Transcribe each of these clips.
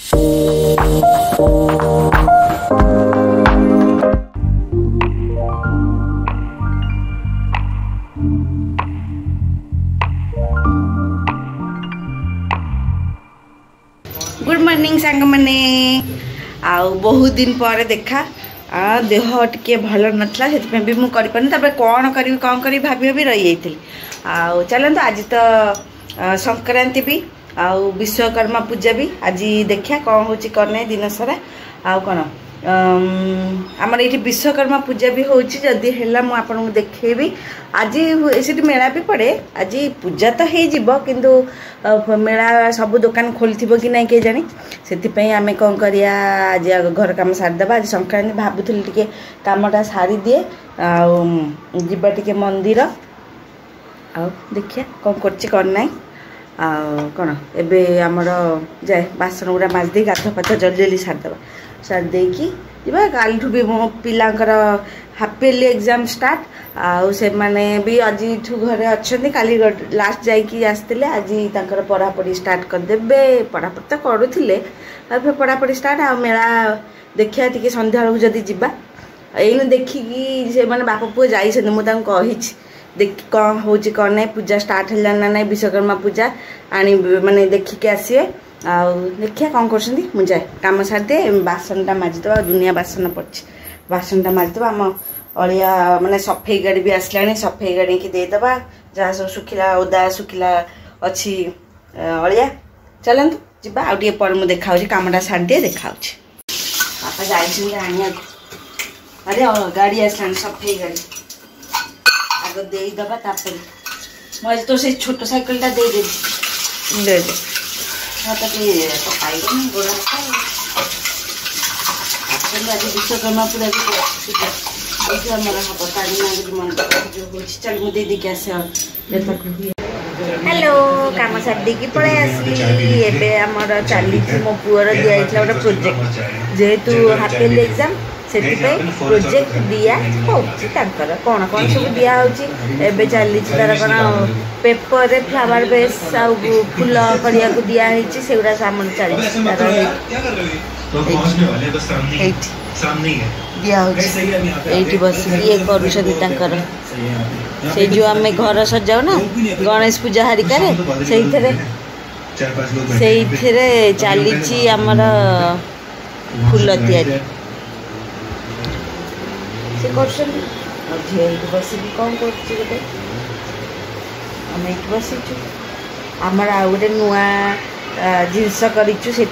Good morning सांग मैंने आउ बहुत दिन पर देखा देह टिके भल नाला से भी मुझे कौन करी भाभी भाभी रही जाइली। आउ चलते आज तो संक्रांति भी आउ विश्वकर्मा पूजा भी आज देखा कौन हो दिन सारा आउ कौन आमर ये विश्वकर्मा पूजा भी होची जदि है मुझे देखेबी। आज से मेला भी पड़े आज पूजा तो हो किंतु मेला सब दुकान खोल कि नहीं किए जानी से आम कौन करिया आज घर काम सारीदे। आज संक्रांति भावुली टे कमटा सारी दिए आवा टे मंदिर आ देखिए कौन कर कौन एबे आमर जाए बासन गुड़ा माजदे गाध फाथ जल्दी जल्दी सारीदे सारी जा काल भी मो पिलांकर हाफ इयरली एग्जाम स्टार्ट आउ से माने भी आज घरे अच्छा काली लास्ट जाइए आसते आज तंकर पढ़ापढ़ी स्टार्ट करदे पढ़ापढ़ी तो करुले पढ़ापढ़ी स्टार्ट आ मेला देखिए टी सन्ध्या बेलू जदि जावा ये देखिकी से मैंने बाप पुओ जाइए मुझे देख कौन हो कौन नहीं पूजा स्टार्ट है ना नहीं विश्वकर्मा पूजा आनी माने देखिके आसीए आउ देखिए कौन कर जाए कम सारी बासनटा माजिद दुनिया बासन पड़ी बासनटा माजिद आम अलिया माने सफेई गाड़ी भी आसला सफेई गाड़ी की देदेबा जहाँ सब सुखिला ओदा सुखिला अच्छी अलिया चलतु जा आगे पर मुझे देखा कमटा सारी देखा बापा जाइए अरे गाड़ी आसला सफेई गाड़ी आग देदेबा मुझे तो से छोट साइकिलटा दे दे गोड़ आज विश्वकर्मा पूजा चल मुझे दीदी आस हेलो कम सारी पड़े आसली एमर चली मो पुअर दिखाई गोटे प्रोजेक्ट जेहेतु हाफ इयरली एग्जाम से प्रोजेक्ट दिया कौन कौन सब दिखाई चली तार कौन पेपर रे फ्लावर बेस आ फूल करिया को दिखाई से गुड़ा सामान चली दिया बस ये कर जो आम घर सजाऊ ना गणेश पूजा हारिका से चली आमर फूल तैयारी से झी बस कौन कर बसीचु आमर आ गए नुआ जिनस करूँ से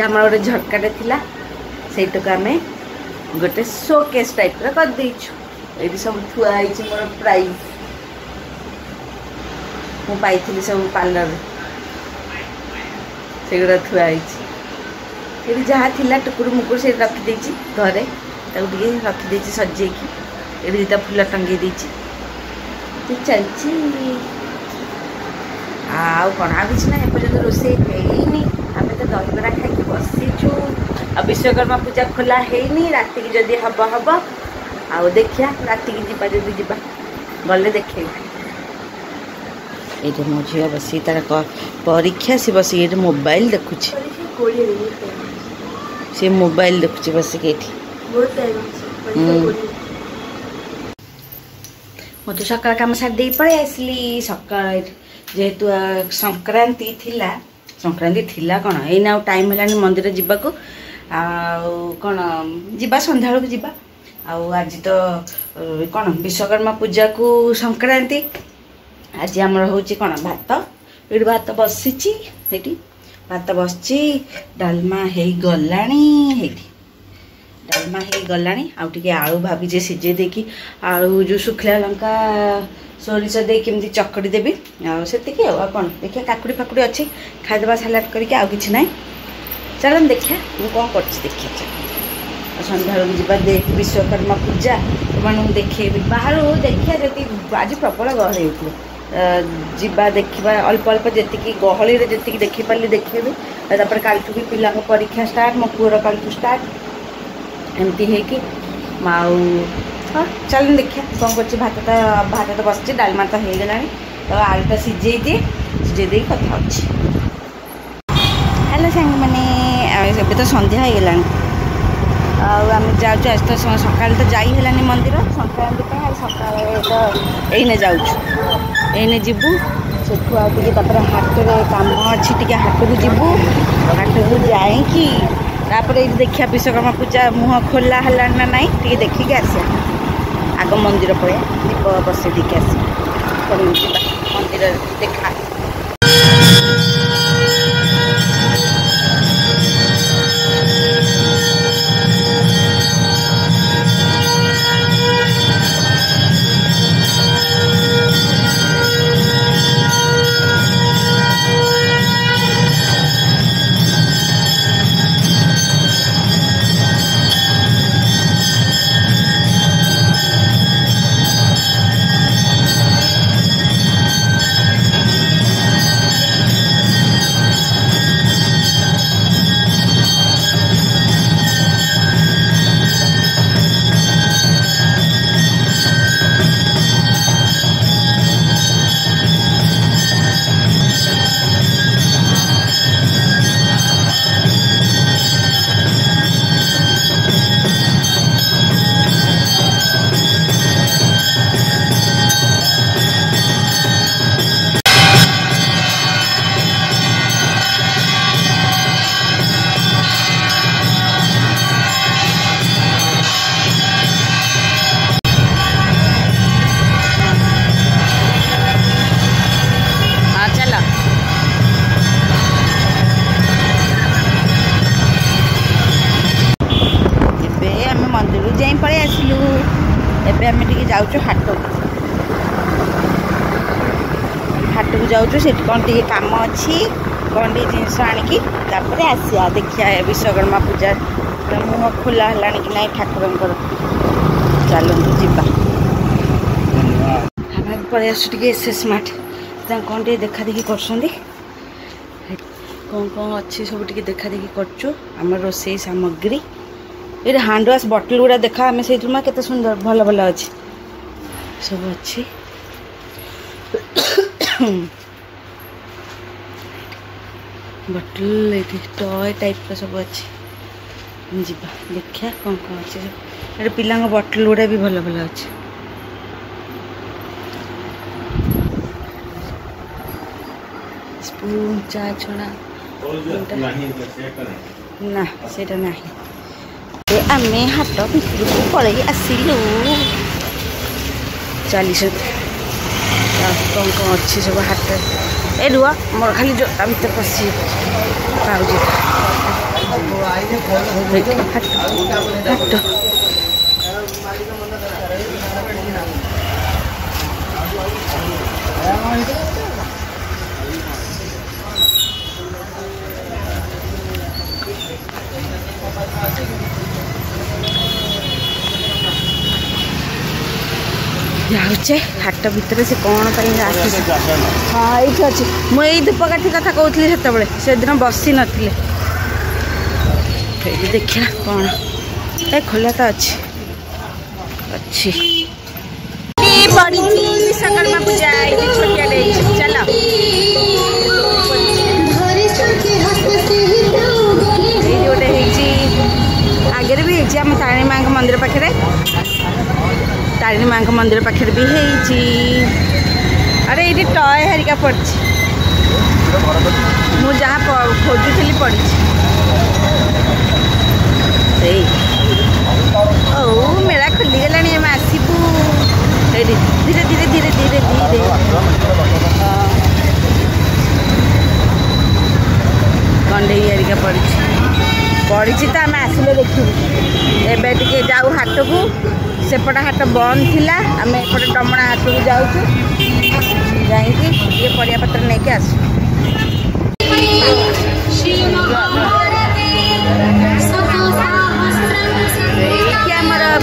आम गोटे झटकाटे थिला सेटक आम गोटे शोकेस टाइप कर देचु ये सब थुआई मोर प्राइज मु पाई सब पार्लर से गुड़ा थुआई ये जहाँ थिला टुकुर मुकुर से रखिदे घरे रखिदे सजे ये दीटा फूल टंगे चलती आउ कौन आ कि ना एपर्तंत रोसे है आम तो दहीबरा खाई बसीचु आ विश्वकर्मा पूजा खोला है रात की जदि हम हम आउ देखिया रात की जीवा जदि जीवा गले देखे ये मो झील बसी तार परीक्षा से बस ये मोबाइल देखुच से मोबाइल देखुच बस मत सका कम सारी पड़े आसली सका जेहेतु संक्रांति थिला कौन ये टाइम है मंदिर जावाक कौन जा सन्ध्या बेलू जा आज तो कौन विश्वकर्मा पूजा को संक्रांति आज आमर हूँ कौन भात ये भात बसी भात बस डालमा हो गला डालमा हो गला आउ टे आलू भाभी सीझे देकी आलू जो सुखला लंका सोरिष दे केमती चकड़ी देवी से कौन देखिए काकुड़ी फाकुड़ी अच्छी खाईदेवा सालाड करके आउ कि ना चल देखिए मुझे कौन कर देखिए सन्ध्या बेलू जा देख विश्वकर्मा पूजा तुम देखे बाहर देखिए जी आज प्रबल गहली होता देखा अल्प अल्प जी गहली जी देखिपारे देखेबी तापर काल भी पिला परीक्षा स्टार्ट मो पुअर काल स्टार्ट एमती है कि हाँ चल देखिए कौन कर भात तो बस डालमा तो हो गला तो आलूटा सीझे दिए सीझे दे कथा हेलो सांग मैंने तो संध्या हो गला आम जाऊँ आज तो सका तो जाइलानी मंदिर संक्रांति सकाल तो यही जाऊँ जीवु सेठू आपर हाट में कम अच्छी हाट को जीवु हाट को जाकि देखिए विश्वकर्मा पूजा मुह खोला है ना नाई टे देखिक आस आग मंदिर पड़े दीप बसई देखे आस मंदिर देखा पलि आसलु एबे आम जाऊँ हाट को जाऊँ से कौन टे कम अच्छी कौन टे जिनस आणिकी आसिया देखिया विश्वकर्मा पूजा मुह खोला है कि ना ठाकुर चलते जीवा आम पलि आसुटे एस एस मार्ट कौन टे देखा देखी कर कौन कौन अच्छी सब देखा देखी कर रोसई सामग्री ये हैंड वाश बॉटल गुड़ा देखा आम से के सुंदर भल भल अच्छी सब अच्छी बॉटल ये टॉय टाइप का सब अच्छी जीवा देखा कौन कौन अच्छे ये पिला बॉटल गुड़ा भी भल भल अच्छे स्पून चा छड़ा ना सेटा नहीं आमे हाट भितर को पलि आसलु चलीस कौन कौन अच्छी सब हाट ए रुआ मोर खाली जोटा भर पशि जाऊे हाट भितर से कौन हाँ ये अच्छे मुझे धूपकाठी कथा कहती से दिन बसी नी देखिए कौन ये खोला तो अच्छी अच्छी विश्वकर्मा पूजा छोटिया चल गोटे आगे भी आम तारिणी माँ मंदिर पाखे तारिणी माँ मंदिर पाखे भी है अरे ये टय हरिका पड़ी मुझे जहाँ खोजुली पड़ी ओ मेला खुली गला आम आसबू धीरे धीरे धीरे धीरे धीरे कंडे हरिका पड़ी तो आम आसिले देखू एवं टे जाऊ हाट को सेपट हाट बंद थिला आम एपटे टमणा हाट को जाऊँ जाइए परिया पत्र नहीं आस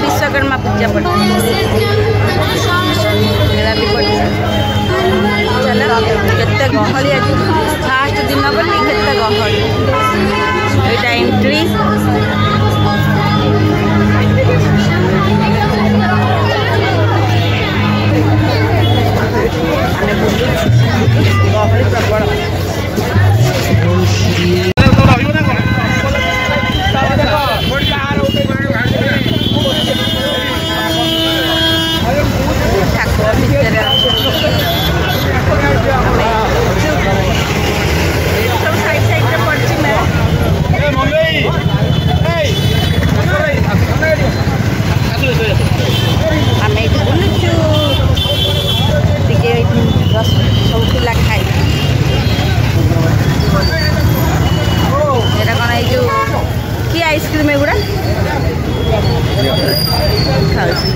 विश्वकर्मा पूजा पड़े चलो केते गहली आज फास्ट दिन बोली केते गहली एटा एंट्री ଗହଳି ପ୍ରବଳ। ଠାକୁର ଭିତରେ ସବୁ ସାଇଡ୍ ସାଇଡ୍ରେ ପଡ଼ିଛି ମେଳା। ଆମେ ଏଇଠି ବୁଲୁଛୁ ଟିକେ ସବୁ ପିଲା ଖାଇ। ଏଇଟା କ'ଣ ଏଇ ଯେଉଁ କି ଆଇସ୍କ୍ରିମ୍ ଏଗୁଡ଼ା ଖାଉଛି।